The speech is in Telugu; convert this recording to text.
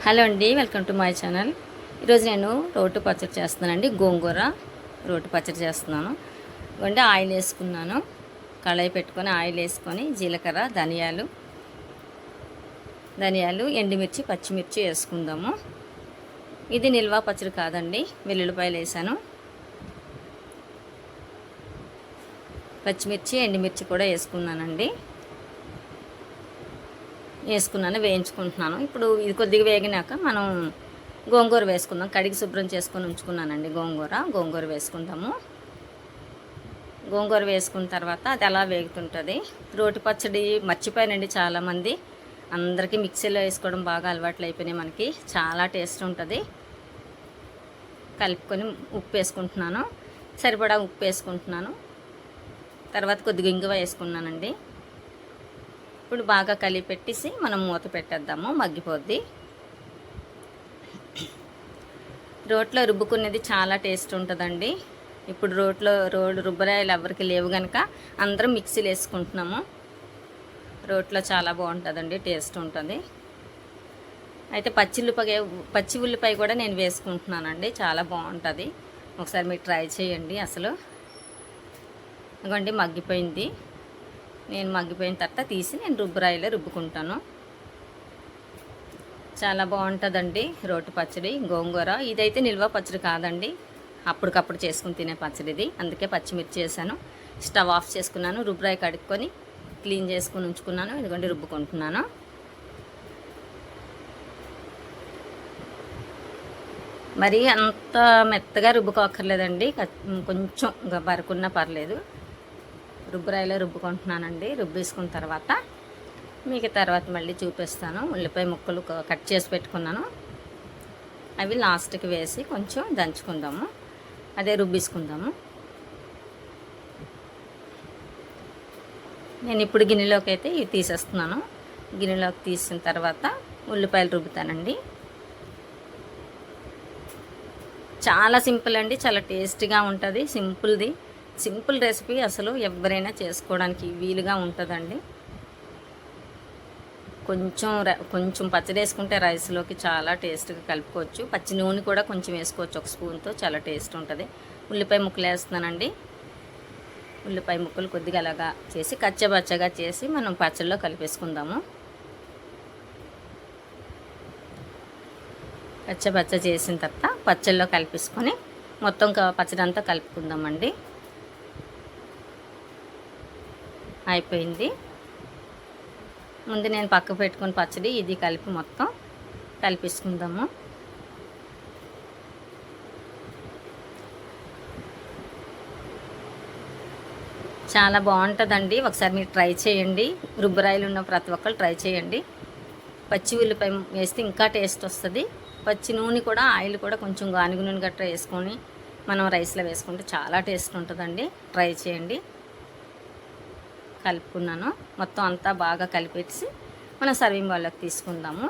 హలో అండి, వెల్కమ్ టు మై ఛానల్. ఈరోజు నేను రోటి పచ్చడి చేస్తున్నానండి. గోంగూర రోటి పచ్చడి చేస్తున్నాను. ఇవ్వండి, ఆయిల్ వేసుకున్నాను. కళాయి పెట్టుకొని ఆయిల్ వేసుకొని జీలకర్ర, ధనియాలు, ఎండుమిర్చి, పచ్చిమిర్చి వేసుకుందాము. ఇది నిల్వ పచ్చడి కాదండి, వెల్లుల్లిపాయలు వేసాను. పచ్చిమిర్చి, ఎండుమిర్చి కూడా వేసుకున్నానండి. వేయించుకుంటున్నాను. ఇప్పుడు ఇది కొద్దిగా వేగినాక మనం గోంగూర వేసుకుందాం. కడిగి శుభ్రం చేసుకొని ఉంచుకున్నానండి. గోంగూర వేసుకుందాము. గోంగూర వేసుకున్న తర్వాత అది అలా వేగుతుంటుంది. రోటి పచ్చడి మర్చిపోయానండి, చాలామంది అందరికీ మిక్సీలో వేసుకోవడం బాగా అలవాట్లు అయిపోయినాయి. మనకి చాలా టేస్ట్ ఉంటుంది. కలుపుకొని ఉప్పు వేసుకుంటున్నాను, సరిపడా ఉప్పు వేసుకుంటున్నాను. తర్వాత కొద్దిగా ఇంగువ వేసుకున్నానండి. ఇప్పుడు బాగా కలిపి పెట్టేసి మనం మూత పెట్టేద్దాము, మగ్గిపోద్ది. రోట్లో రుబ్బుకునేది చాలా టేస్ట్ ఉంటుందండి. ఇప్పుడు రుబ్బరాయిలు ఎవరికి లేవు కనుక అందరం మిక్సీలు వేసుకుంటున్నాము. రోట్లో చాలా బాగుంటుందండి, టేస్ట్ ఉంటుంది. అయితే పచ్చి ఉల్లిపాయ కూడా నేను వేసుకుంటున్నానండి, చాలా బాగుంటుంది. ఒకసారి మీరు ట్రై చేయండి. అసలు ఇదిగోండి, మగ్గిపోయింది. నేను మగ్గిపోయిన తర్వాత తీసి నేను రుబ్బరాయిలో రుబ్బుకుంటాను. చాలా బాగుంటుందండి రోటి పచ్చడి గోంగూర. ఇదైతే నిల్వ పచ్చడి కాదండి, అప్పటికప్పుడు చేసుకుని తినే పచ్చడి ఇది. అందుకే పచ్చిమిర్చి వేసాను. స్టవ్ ఆఫ్ చేసుకున్నాను. రుబ్బరాయి కడుక్కొని క్లీన్ చేసుకుని ఉంచుకున్నాను. ఇదిగోండి, రుబ్బుకుంటున్నాను. మరి అంత మెత్తగా రుబ్బుకోక్కర్లేదండి, కొంచెం బరుకున్నా పర్లేదు. రుబ్బరాయిలో రుబ్బుకుంటున్నానండి. రుబ్బేసుకున్న తర్వాత మీకు తర్వాత మళ్ళీ చూపిస్తాను. ఉల్లిపాయ ముక్కలు కట్ చేసి పెట్టుకున్నాను, అవి లాస్ట్కి వేసి కొంచెం దంచుకుందాము, అదే రుబ్బేసుకుందాము. నేను ఇప్పుడు గిన్నెలోకి అయితే ఇవి తీసేస్తున్నాను. గిన్నెలోకి తీసిన తర్వాత ఉల్లిపాయలు రుబ్బుతానండి. చాలా సింపుల్ అండి, చాలా టేస్టీగా ఉంటుంది. సింపుల్ రెసిపీ, అసలు ఎవరైనా చేసుకోవడానికి వీలుగా ఉంటుందండి. కొంచెం పచ్చడి వేసుకుంటే రైస్లోకి చాలా టేస్ట్గా కలుపుకోవచ్చు. పచ్చి నూనె కూడా కొంచెం వేసుకోవచ్చు, ఒక స్పూన్తో చాలా టేస్ట్ ఉంటుంది. ఉల్లిపాయ ముక్కలు వేస్తున్నానండి. ఉల్లిపాయ ముక్కలు కొద్దిగా అలాగా చేసి కచ్చబచ్చగా చేసి మనం పచ్చడిలో కలిపేసుకుందాము. కచ్చబచ్చ చేసిన తర్వాత పచ్చడిలో కలిపేసుకొని మొత్తం పచ్చడి అంతా కలుపుకుందామండి. అయిపోయింది. ముందు నేను పక్కకు పెట్టుకుని పచ్చడి ఇది కలిపి మొత్తం కలిపేసుకుందాము. చాలా బాగుంటుందండి, ఒకసారి మీరు ట్రై చేయండి. రుబ్బరాయిలు ఉన్న ప్రతి ఒక్కరు ట్రై చేయండి. పచ్చి ఉల్లిపాయ వేస్తే ఇంకా టేస్ట్ వస్తుంది. పచ్చి నూనె కూడా, ఆయిల్ కూడా కొంచెం గానుగ నూనె గట్రా వేసుకొని మనం రైస్లో వేసుకుంటే చాలా టేస్ట్ ఉంటుందండి. ట్రై చేయండి. కలుపుకున్నాను. మొత్తం అంతా బాగా కలిపేసి మనం సర్వింగ్ బౌల్లోకి తీసుకుందాము.